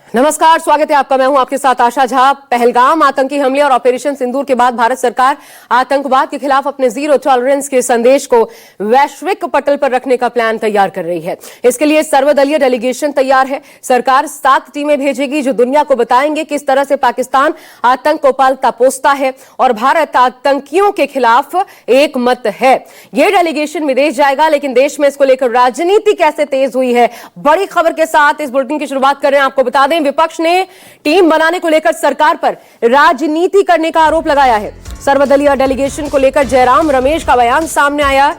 नमस्कार, स्वागत है आपका। मैं हूं आपके साथ आशा झा। पहलगाम आतंकी हमले और ऑपरेशन सिंदूर के बाद भारत सरकार आतंकवाद के खिलाफ अपने जीरो टॉलरेंस के संदेश को वैश्विक पटल पर रखने का प्लान तैयार कर रही है। इसके लिए सर्वदलीय डेलीगेशन तैयार है। सरकार 7 टीमें भेजेगी जो दुनिया को बताएंगे किस तरह से पाकिस्तान आतंक को पालता पोसता है और भारत आतंकियों के खिलाफ एक मत है। यह डेलीगेशन विदेश जाएगा, लेकिन देश में इसको लेकर राजनीति कैसे तेज हुई है, बड़ी खबर के साथ इस बुलेटिन की शुरुआत कर रहे हैं। आपको बता दें, विपक्ष ने टीम बनाने को लेकर सरकार पर राजनीति करने का आरोप लगाया है। सर्वदलीय डेलीगेशन को लेकर जयराम रमेश का बयान सामने आया।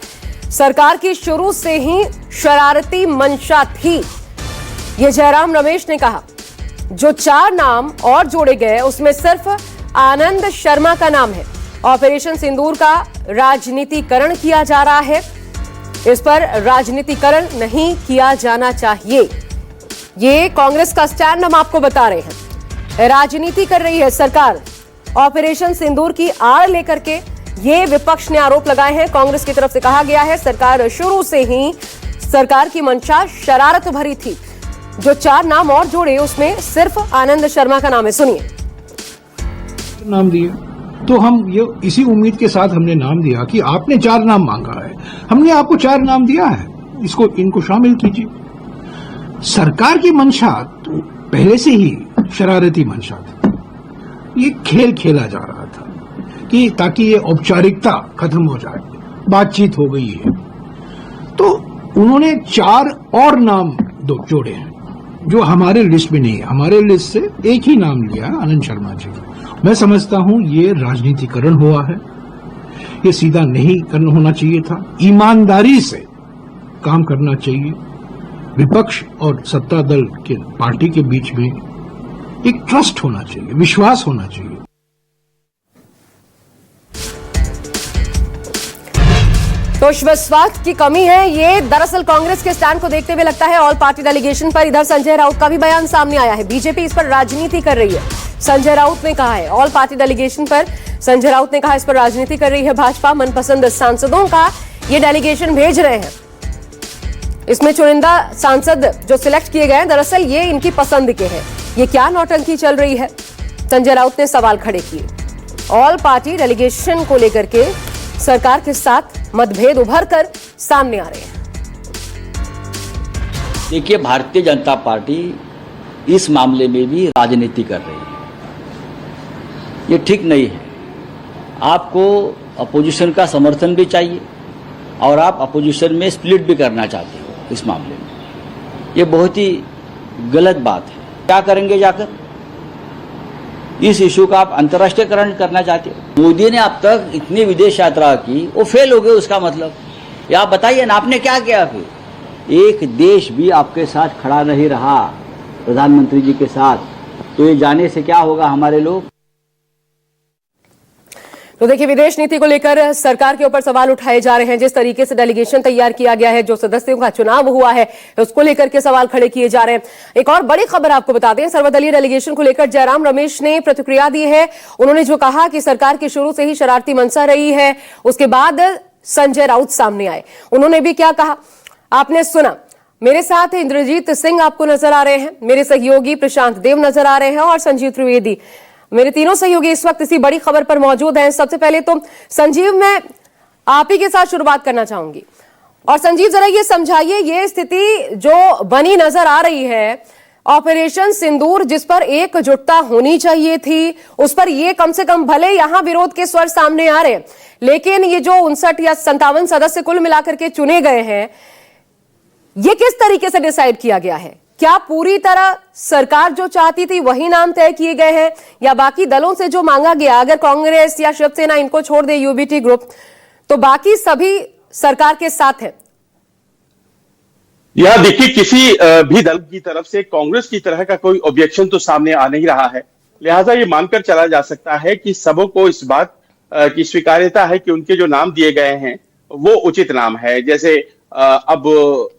सरकार की शुरू से ही शरारती मंशा थी, यह जयराम रमेश ने कहा। जो 4 नाम और जोड़े गए उसमें सिर्फ आनंद शर्मा का नाम है। ऑपरेशन सिंदूर का राजनीतिकरण किया जा रहा है, इस पर राजनीतिकरण नहीं किया जाना चाहिए। ये कांग्रेस का स्टैंड हम आपको बता रहे हैं। राजनीति कर रही है सरकार ऑपरेशन सिंदूर की आड़ लेकर के, ये विपक्ष ने आरोप लगाए हैं। कांग्रेस की तरफ से कहा गया है सरकार शुरू से ही सरकार की मंशा शरारत भरी थी। जो 4 नाम और जोड़े उसमें सिर्फ आनंद शर्मा का नाम है। सुनिए। नाम दिए तो हम ये इसी उम्मीद के साथ हमने नाम दिया कि आपने 4 नाम मांगा है, हमने आपको 4 नाम दिया है, इनको शामिल कीजिए। सरकार की मंशा तो पहले से ही शरारती मंशा थी। ये खेल खेला जा रहा था कि ताकि ये औपचारिकता खत्म हो जाए, बातचीत हो गई है। तो उन्होंने 4 और नाम जोड़े हैं जो हमारे लिस्ट में नहीं है। हमारे लिस्ट से एक ही नाम लिया, आनंद शर्मा जी। मैं समझता हूं ये राजनीतिकरण हुआ है, ये सीधा नहीं करना होना चाहिए था। ईमानदारी से काम करना चाहिए। विपक्ष और सत्ता दल के पार्टी के बीच में एक ट्रस्ट होना चाहिए, विश्वास होना चाहिए। तो विश्वास की कमी है, ये दरअसल कांग्रेस के स्टैंड को देखते हुए लगता है। ऑल पार्टी डेलीगेशन पर इधर संजय राउत का भी बयान सामने आया है। बीजेपी इस पर राजनीति कर रही है, संजय राउत ने कहा है। ऑल पार्टी डेलीगेशन पर संजय राउत ने कहा इस पर राजनीति कर रही है भाजपा। मनपसंद सांसदों का ये डेलीगेशन भेज रहे हैं। इसमें चुनिंदा सांसद जो सिलेक्ट किए गए हैं दरअसल ये इनकी पसंद के हैं। ये क्या नौटंकी चल रही है, संजय राउत ने सवाल खड़े किए। ऑल पार्टी डेलीगेशन को लेकर के सरकार के साथ मतभेद उभर कर सामने आ रहे हैं। देखिए, भारतीय जनता पार्टी इस मामले में भी राजनीति कर रही है, ये ठीक नहीं है। आपको अपोजिशन का समर्थन भी चाहिए और आप अपोजिशन में स्प्लिट भी करना चाहते हो। इस मामले में ये बहुत ही गलत बात है। क्या करेंगे जाकर? इस इशू का आप अंतर्राष्ट्रीयकरण करना चाहते हो। मोदी ने अब तक इतनी विदेश यात्रा की, वो फेल हो गए, उसका मतलब या आप बताइए ना, आपने क्या किया? फिर एक देश भी आपके साथ खड़ा नहीं रहा प्रधानमंत्री जी के साथ, तो ये जाने से क्या होगा हमारे लोग। तो देखिए, विदेश नीति को लेकर सरकार के ऊपर सवाल उठाए जा रहे हैं। जिस तरीके से डेलीगेशन तैयार किया गया है, जो सदस्यों का चुनाव हुआ है, उसको लेकर के सवाल खड़े किए जा रहे हैं। एक और बड़ी खबर आपको बता दें, सर्वदलीय डेलीगेशन को लेकर जयराम रमेश ने प्रतिक्रिया दी है। उन्होंने जो कहा कि सरकार की शुरू से ही शरारती मंशा रही है, उसके बाद संजय राउत सामने आए। उन्होंने भी क्या कहा आपने सुना। मेरे साथ इंद्रजीत सिंह आपको नजर आ रहे हैं, मेरे सहयोगी प्रशांत देव नजर आ रहे हैं और संजीव त्रिवेदी, मेरे तीनों सहयोगी इस वक्त इसी बड़ी खबर पर मौजूद हैं। सबसे पहले तो संजीव, मैं आप ही के साथ शुरुआत करना चाहूंगी। और संजीव, जरा ये समझाइए, ये स्थिति जो बनी नजर आ रही है, ऑपरेशन सिंदूर जिस पर एकजुटता होनी चाहिए थी, उस पर ये कम से कम, भले यहां विरोध के स्वर सामने आ रहे हैं, लेकिन ये जो 59 या 57 सदस्य कुल मिलाकर के चुने गए हैं, ये किस तरीके से डिसाइड किया गया है? क्या पूरी तरह सरकार जो चाहती थी वही नाम तय किए गए हैं, या बाकी दलों से जो मांगा गया, अगर कांग्रेस या शिवसेना इनको छोड़ दे, यूबीटी ग्रुप, तो बाकी सभी सरकार के साथ हैं? यह देखिए, किसी भी दल की तरफ से कांग्रेस की तरह का कोई ऑब्जेक्शन तो सामने आ नहीं रहा है। लिहाजा ये मानकर चला जा सकता है कि सबों को इस बात की स्वीकार्यता है कि उनके जो नाम दिए गए हैं वो उचित नाम है। जैसे अब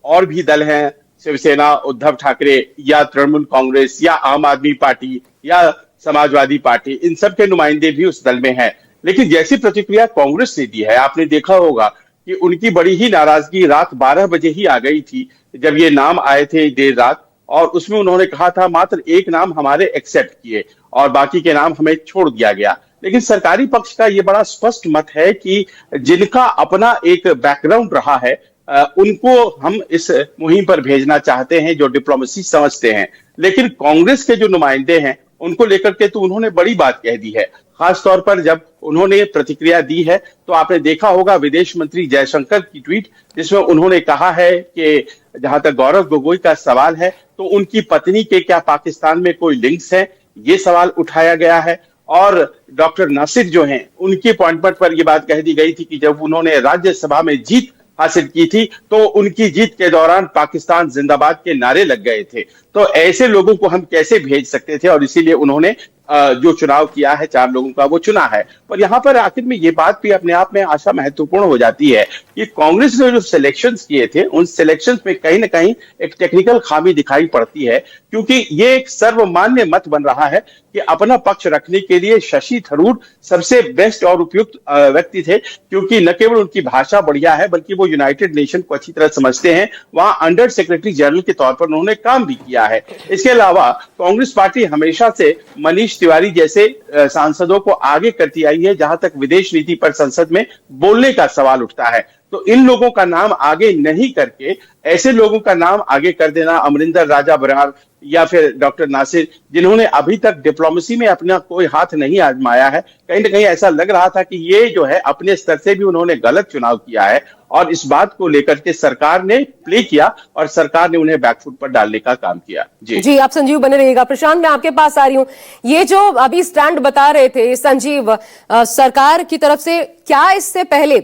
और भी दल हैं, शिवसेना, उद्धव ठाकरे, या तृणमूल कांग्रेस, या आम आदमी पार्टी, या समाजवादी पार्टी, इन सब के नुमाइंदे भी उस दल में हैं। लेकिन जैसी प्रतिक्रिया कांग्रेस ने दी है, आपने देखा होगा कि उनकी बड़ी ही नाराजगी रात 12 बजे ही आ गई थी, जब ये नाम आए थे देर रात, और उसमें उन्होंने कहा था मात्र एक नाम हमारे एक्सेप्ट किए और बाकी के नाम हमें छोड़ दिया गया। लेकिन सरकारी पक्ष का ये बड़ा स्पष्ट मत है कि जिनका अपना एक बैकग्राउंड रहा है उनको हम इस मुहिम पर भेजना चाहते हैं, जो डिप्लोमेसी समझते हैं। लेकिन कांग्रेस के जो नुमाइंदे हैं उनको लेकर के तो उन्होंने बड़ी बात कह दी है। खास तौर पर जब उन्होंने प्रतिक्रिया दी है तो आपने देखा होगा विदेश मंत्री जयशंकर की ट्वीट, जिसमें उन्होंने कहा है कि जहां तक गौरव गोगोई का सवाल है तो उनकी पत्नी के क्या पाकिस्तान में कोई लिंक्स है, ये सवाल उठाया गया है। और डॉक्टर नासिर जो हैं उनकी अपॉइंटमेंट पर यह बात कह दी गई थी कि जब उन्होंने राज्यसभा में जीत हासिल की थी तो उनकी जीत के दौरान पाकिस्तान जिंदाबाद के नारे लग गए थे। तो ऐसे लोगों को हम कैसे भेज सकते थे, और इसीलिए उन्होंने जो चुनाव किया है 4 लोगों का वो चुना है। पर यहाँ पर आखिर में ये बात भी अपने आप में आशा महत्वपूर्ण हो जाती है कि कांग्रेस ने जो सिलेक्शंस किए थे उन सिलेक्शंस में कहीं ना कहीं एक टेक्निकल खामी दिखाई पड़ती है, क्योंकि ये एक सर्वमान्य मत बन रहा है कि अपना पक्ष रखने के लिए शशि थरूर सबसे बेस्ट और उपयुक्त व्यक्ति थे, क्योंकि न केवल उनकी भाषा बढ़िया है बल्कि वो यूनाइटेड नेशन को अच्छी तरह समझते हैं। वहां अंडर सेक्रेटरी जनरल के तौर पर उन्होंने काम भी किया है। इसके अलावा कांग्रेस पार्टी हमेशा से मनीष तिवारी जैसे सांसदों को आगे करती आई है जहां तक विदेश नीति पर संसद में बोलने का सवाल उठता है। तो इन लोगों का नाम आगे नहीं करके ऐसे लोगों का नाम आगे कर देना, अमरिंदर राजा बरार या फिर डॉक्टर नासिर, जिन्होंने अभी तक डिप्लोमेसी में अपना कोई हाथ नहीं आजमाया है, कहीं ना कहीं ऐसा लग रहा था कि ये जो है अपने स्तर से भी उन्होंने गलत चुनाव किया है। और इस बात को लेकर के सरकार ने प्ले किया और सरकार ने उन्हें बैकफुट पर डालने का काम किया। जी आप संजीव बने रहिएगा। प्रशांत, मैं आपके पास आ रही हूं। ये जो अभी स्टैंड बता रहे थे संजीव, सरकार की तरफ से क्या इससे पहले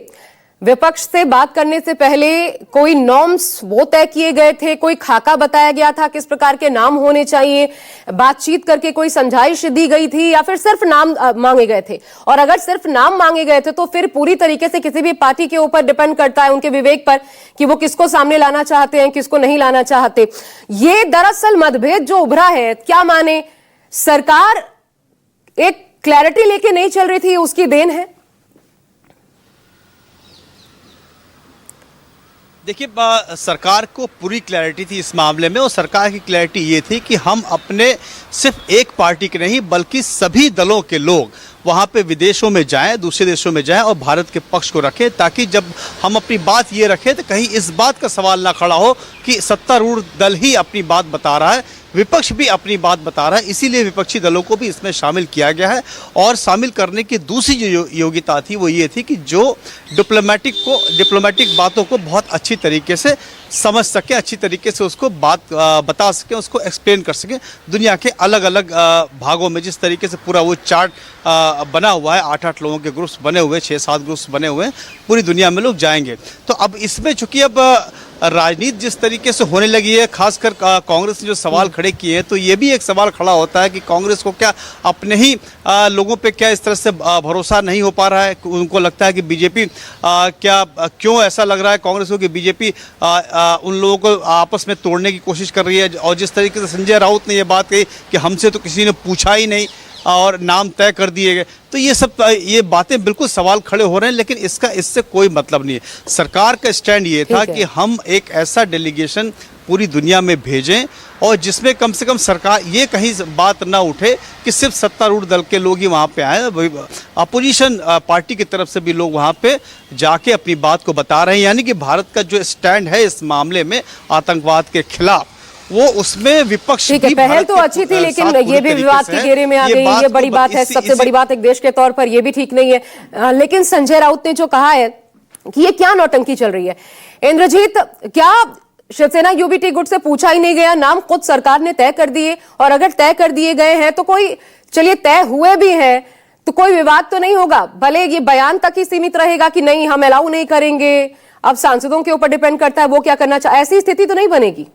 विपक्ष से बात करने से पहले कोई नॉर्म्स वो तय किए गए थे, कोई खाका बताया गया था किस प्रकार के नाम होने चाहिए, बातचीत करके कोई समझाइश दी गई थी, या फिर सिर्फ नाम मांगे गए थे? और अगर सिर्फ नाम मांगे गए थे तो फिर पूरी तरीके से किसी भी पार्टी के ऊपर डिपेंड करता है, उनके विवेक पर, कि वो किसको सामने लाना चाहते हैं, किसको नहीं लाना चाहते। ये दरअसल मतभेद जो उभरा है, क्या माने सरकार एक क्लैरिटी लेके नहीं चल रही थी, उसकी देन है? देखिए, सरकार को पूरी क्लैरिटी थी इस मामले में, और सरकार की क्लैरिटी ये थी कि हम अपने सिर्फ एक पार्टी के नहीं बल्कि सभी दलों के लोग वहाँ पे विदेशों में जाएं, दूसरे देशों में जाएं और भारत के पक्ष को रखें, ताकि जब हम अपनी बात ये रखें तो कहीं इस बात का सवाल ना खड़ा हो कि सत्तारूढ़ दल ही अपनी बात बता रहा है, विपक्ष भी अपनी बात बता रहा है। इसीलिए विपक्षी दलों को भी इसमें शामिल किया गया है। और शामिल करने की दूसरी जो योग्यता थी वो ये थी कि जो डिप्लोमेटिक बातों को बहुत अच्छी तरीके से समझ सके, अच्छी तरीके से उसको बात बता सके, उसको एक्सप्लेन कर सके। दुनिया के अलग अलग भागों में जिस तरीके से पूरा वो चार्ट बना हुआ है, 8-8 लोगों के ग्रुप्स बने हुए, 6-7 ग्रुप्स बने हुए हैं, पूरी दुनिया में लोग जाएंगे। तो अब इसमें चूंकि अब राजनीति जिस तरीके से होने लगी है, खासकर कांग्रेस ने जो सवाल खड़े किए हैं, तो ये भी एक सवाल खड़ा होता है कि कांग्रेस को क्या अपने ही लोगों पे क्या इस तरह से भरोसा नहीं हो पा रहा है? उनको लगता है कि बीजेपी क्यों ऐसा लग रहा है कांग्रेस को कि बीजेपी उन लोगों को आपस में तोड़ने की कोशिश कर रही है? और जिस तरीके से संजय राउत ने ये बात कही कि हमसे तो किसी ने पूछा ही नहीं और नाम तय कर दिए गए, तो ये बातें बिल्कुल सवाल खड़े हो रहे हैं। लेकिन इससे कोई मतलब नहीं है। सरकार का स्टैंड ये था कि हम एक ऐसा डेलीगेशन पूरी दुनिया में भेजें और जिसमें कम से कम सरकार ये कहीं बात ना उठे कि सिर्फ सत्तारूढ़ दल के लोग ही वहाँ पे आए, अपोजिशन पार्टी की तरफ से भी लोग वहाँ पे जाके अपनी बात को बता रहे हैं। यानी कि भारत का जो स्टैंड है इस मामले में आतंकवाद के खिलाफ, वो उसमें विपक्ष ठीक है, पहल तो अच्छी थी, लेकिन ये भी विवाद के घेरे में आ गई। ये बड़ी बात है, सबसे बड़ी बात एक देश के तौर पर ये भी ठीक नहीं है। लेकिन संजय राउत ने जो कहा है कि ये क्या नौटंकी चल रही है, इंद्रजीत, क्या शिवसेना यूबीटी गुट से पूछा ही नहीं गया, नाम खुद सरकार ने तय कर दिए? और अगर तय कर दिए गए हैं तो कोई, चलिए तय हुए भी हैं तो कोई विवाद तो नहीं होगा? भले ये बयान तक ही सीमित रहेगा कि नहीं हम अलाउ नहीं करेंगे, अब सांसदों के ऊपर डिपेंड करता है वो क्या करना चाहे, ऐसी स्थिति तो नहीं बनेगी?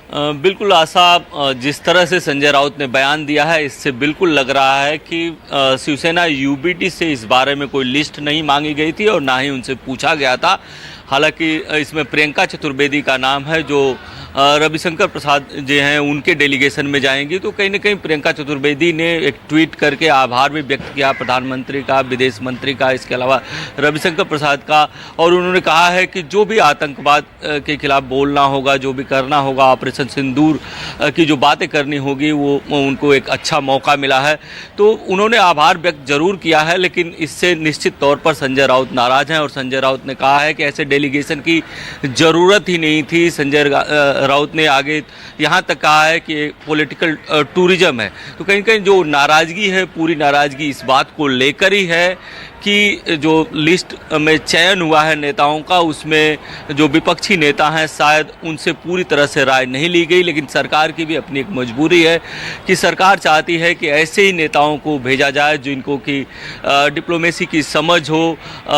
बिल्कुल आशा, जिस तरह से संजय राउत ने बयान दिया है इससे बिल्कुल लग रहा है कि शिवसेना यूबीटी से इस बारे में कोई लिस्ट नहीं मांगी गई थी और ना ही उनसे पूछा गया था। हालांकि इसमें प्रियंका चतुर्वेदी का नाम है जो रविशंकर प्रसाद जो हैं उनके डेलीगेशन में जाएंगी। तो कहीं ना कहीं प्रियंका चतुर्वेदी ने एक ट्वीट करके आभार भी व्यक्त किया प्रधानमंत्री का, विदेश मंत्री का, इसके अलावा रविशंकर प्रसाद का। और उन्होंने कहा है कि जो भी आतंकवाद के खिलाफ बोलना होगा, जो भी करना होगा, ऑपरेशन सिंदूर की जो बातें करनी होगी, वो उनको एक अच्छा मौका मिला है। तो उन्होंने आभार व्यक्त जरूर किया है, लेकिन इससे निश्चित तौर पर संजय राउत नाराज हैं। और संजय राउत ने कहा है कि ऐसे डेलीगेशन की ज़रूरत ही नहीं थी। संजय राउत ने आगे यहाँ तक कहा है कि पॉलिटिकल टूरिज्म है। तो कहीं कहीं जो नाराज़गी है, पूरी नाराज़गी इस बात को लेकर ही है कि जो लिस्ट में चयन हुआ है नेताओं का, उसमें जो विपक्षी नेता हैं शायद उनसे पूरी तरह से राय नहीं ली गई। लेकिन सरकार की भी अपनी एक मजबूरी है कि सरकार चाहती है कि ऐसे ही नेताओं को भेजा जाए जिनको कि डिप्लोमेसी की समझ हो,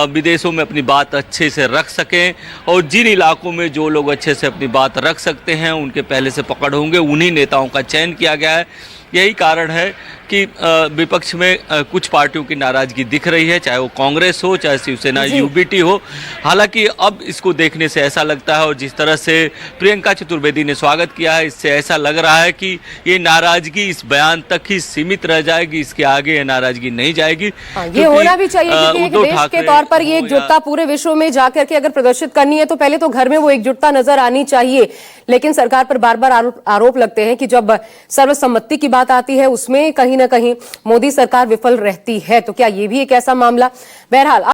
विदेशों में अपनी बात अच्छे से रख सकें। और जिन इलाकों में जो लोग अच्छे से अपनी बात रख सकते हैं, उनके पहले से पकड़ होंगे, उन्हीं नेताओं का चयन किया गया है। यही कारण है कि विपक्ष में कुछ पार्टियों की नाराजगी दिख रही है, चाहे वो कांग्रेस हो, चाहे शिवसेना यूबीटी हो। हालांकि अब इसको देखने से ऐसा लगता है, और जिस तरह से प्रियंका चतुर्वेदी ने स्वागत किया है, इससे ऐसा लग रहा है कि ये नाराजगी इस बयान तक ही सीमित रह जाएगी, इसके आगे ये नाराजगी नहीं जाएगी। ये होना भी चाहिए, क्योंकि एक देश के तौर पर ये एकजुटता पूरे विश्व में जाकर के अगर प्रदर्शित करनी है तो पहले तो घर में वो एकजुटता नजर आनी चाहिए। लेकिन सरकार पर बार बार आरोप लगते हैं कि जब सर्वसम्मति की बात आती है उसमें कहीं ना कहीं मोदी सरकार विफल रहती है। तो क्या ये भी एक ऐसा मामला? बहरहाल